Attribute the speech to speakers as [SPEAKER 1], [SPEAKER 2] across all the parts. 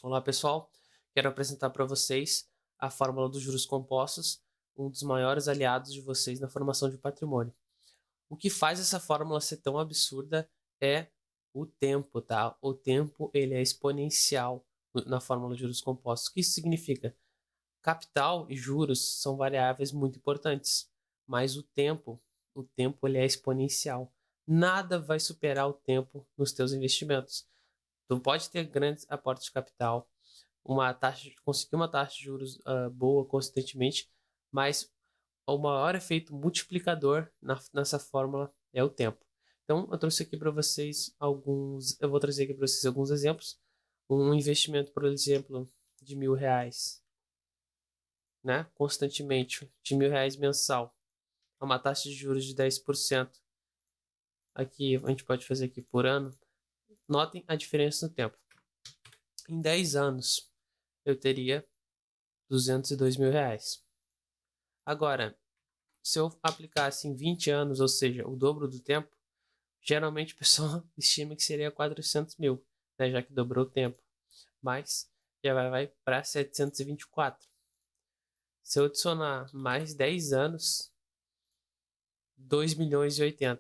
[SPEAKER 1] Olá pessoal, quero apresentar para vocês a fórmula dos juros compostos, um dos maiores aliados de vocês na formação de patrimônio. O que faz essa fórmula ser tão absurda é o tempo, tá? O tempo ele é exponencial na fórmula de juros compostos. O que isso significa? Capital e juros são variáveis muito importantes, mas o tempo ele é exponencial. Nada vai superar o tempo nos teus investimentos. Tu pode ter grandes aportes de capital, conseguir uma taxa de juros boa consistentemente, mas o maior efeito multiplicador nessa fórmula é o tempo. Então, eu vou trazer aqui para vocês alguns exemplos. Um investimento, por exemplo, de R$ 1.000, né, constantemente, de R$ 1.000 mensal, a uma taxa de juros de 10%. Aqui, a gente pode fazer aqui por ano. Notem a diferença no tempo. Em 10 anos, eu teria R$ 202.000. Agora, se eu aplicasse em 20 anos, ou seja, o dobro do tempo, geralmente o pessoal estima que seria 400 mil, né, já que dobrou o tempo. Mas já vai para 724. Se eu adicionar mais 10 anos, 2.080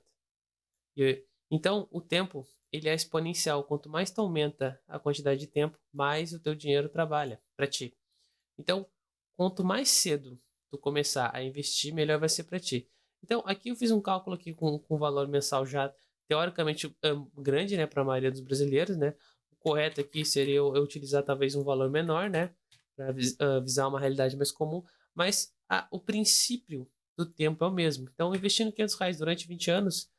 [SPEAKER 1] milhões. Então, o tempo ele é exponencial. Quanto mais tu aumenta a quantidade de tempo, mais o teu dinheiro trabalha para ti. Então, quanto mais cedo tu começar a investir, melhor vai ser para ti. Então, aqui eu fiz um cálculo aqui com valor mensal já teoricamente grande, né, para a maioria dos brasileiros, né? O correto aqui seria eu utilizar talvez um valor menor, né, para visar uma realidade mais comum, mas o princípio do tempo é o mesmo. Então, investindo R$ 500 durante 20 anos,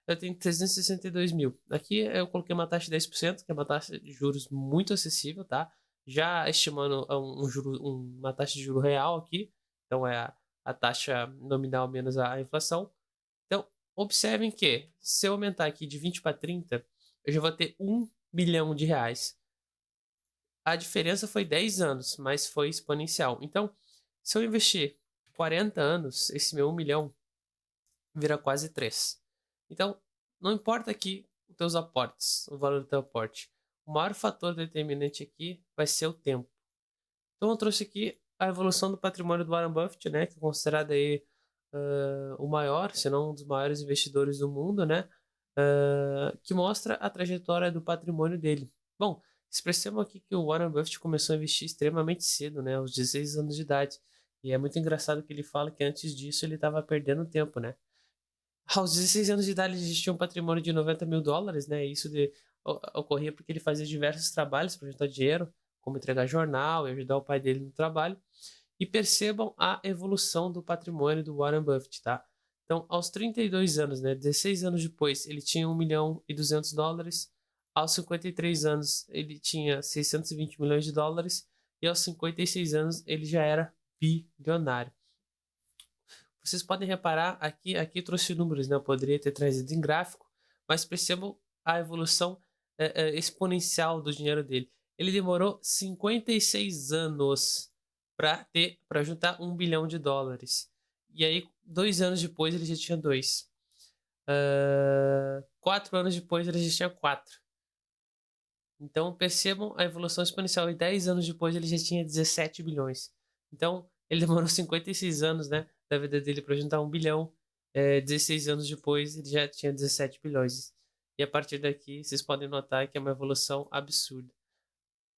[SPEAKER 1] eu tenho 362 mil. Aqui eu coloquei uma taxa de 10%, que é uma taxa de juros muito acessível, tá? Já estimando uma taxa de juro real aqui, então é a taxa nominal menos a inflação. Então, observem que se eu aumentar aqui de 20 para 30, eu já vou ter R$ 1 milhão. A diferença foi 10 anos, mas foi exponencial. Então, se eu investir 40 anos, esse meu 1 milhão vira quase 3. Então, não importa aqui os teus aportes, o valor do teu aporte. O maior fator determinante aqui vai ser o tempo. Então, eu trouxe aqui a evolução do patrimônio do Warren Buffett, né, que é considerado aí o maior, se não um dos maiores investidores do mundo, né, que mostra a trajetória do patrimônio dele. Bom, expressamos aqui que o Warren Buffett começou a investir extremamente cedo, né, aos 16 anos de idade. E é muito engraçado que ele fala que antes disso ele estava perdendo tempo, né? Aos 16 anos de idade ele tinha um patrimônio de US$ 90.000, né? Isso ocorria porque ele fazia diversos trabalhos para juntar dinheiro, como entregar jornal e ajudar o pai dele no trabalho. E percebam a evolução do patrimônio do Warren Buffett, tá? Então, aos 32 anos, né, 16 anos depois, ele tinha US$ 1.200.000. Aos 53 anos, ele tinha US$ 620 milhões. E aos 56 anos, ele já era bilionário. Vocês podem reparar aqui eu trouxe números, né? Eu poderia ter trazido em gráfico, mas percebam a evolução exponencial do dinheiro dele. Ele demorou 56 anos para juntar US$ 1 bilhão. E aí, 2 anos depois, ele já tinha dois. 4 anos depois, ele já tinha quatro. Então, percebam a evolução exponencial. E 10 anos depois, ele já tinha 17 bilhões. Então, ele demorou 56 anos, né, da vida dele para juntar 1 bilhão. 16 anos depois, ele já tinha 17 bilhões. E a partir daqui, vocês podem notar que é uma evolução absurda.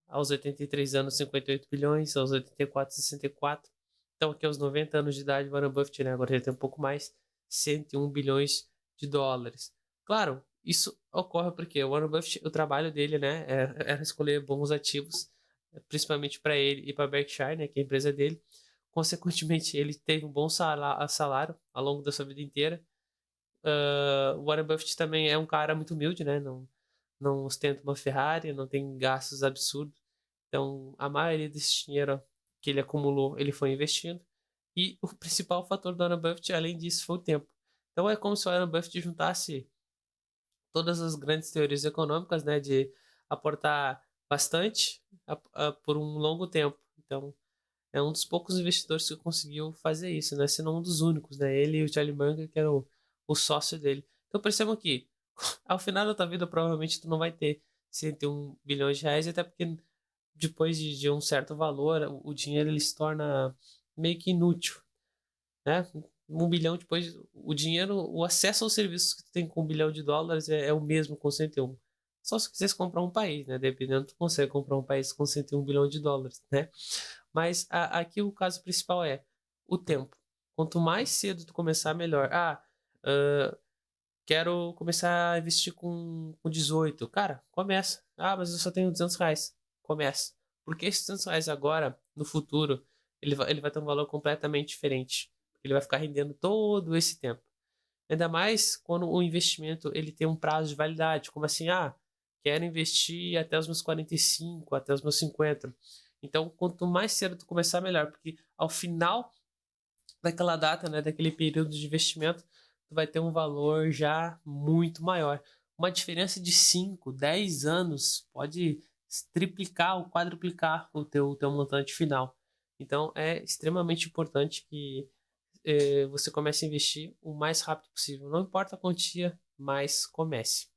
[SPEAKER 1] Aos 83 anos, 58 bilhões. Aos 84, 64. Então, aqui aos 90 anos de idade, Warren Buffett, né, agora já tem um pouco mais, 101 bilhões de dólares. Claro, isso ocorre porque o Warren Buffett, o trabalho dele, né, era escolher bons ativos, principalmente para ele e para a Berkshire, né, que é a empresa dele. Consequentemente, ele teve um bom salário ao longo da sua vida inteira. O Warren Buffett também é um cara muito humilde, né, não ostenta uma Ferrari, não tem gastos absurdos. Então, a maioria desse dinheiro que ele acumulou, ele foi investindo. E o principal fator do Warren Buffett, além disso, foi o tempo. Então, é como se o Warren Buffett juntasse todas as grandes teorias econômicas, né, de aportar bastante por um longo tempo. Então, é um dos poucos investidores que conseguiu fazer isso, né, se não um dos únicos, né, ele e o Charlie Munger, que era o sócio dele. Então, percebam que, ao final da tua vida, provavelmente tu não vai ter R$ 101 bilhões, até porque depois de um certo valor, o dinheiro ele se torna meio que inútil, né? 1 bilhão depois, o dinheiro, o acesso aos serviços que tu tem com US$ 1 bilhão é o mesmo com 101. Só se quisesse comprar um país, né? Dependendo, tu consegue comprar um país com US$ 101 bilhões, né? Mas aqui o caso principal é o tempo. Quanto mais cedo tu começar, melhor. Ah, quero começar a investir com 18. Cara, começa. Mas eu só tenho R$ 200. Começa. Porque esses R$ 200 agora, no futuro, ele vai ter um valor completamente diferente. Ele vai ficar rendendo todo esse tempo. Ainda mais quando o investimento ele tem um prazo de validade. Como assim? Quero investir até os meus 45, até os meus 50. Então, quanto mais cedo tu começar, melhor. Porque ao final daquela data, né, daquele período de investimento, tu vai ter um valor já muito maior. Uma diferença de 5, 10 anos pode triplicar ou quadruplicar o teu montante final. Então é extremamente importante que você comece a investir o mais rápido possível. Não importa a quantia, mas comece.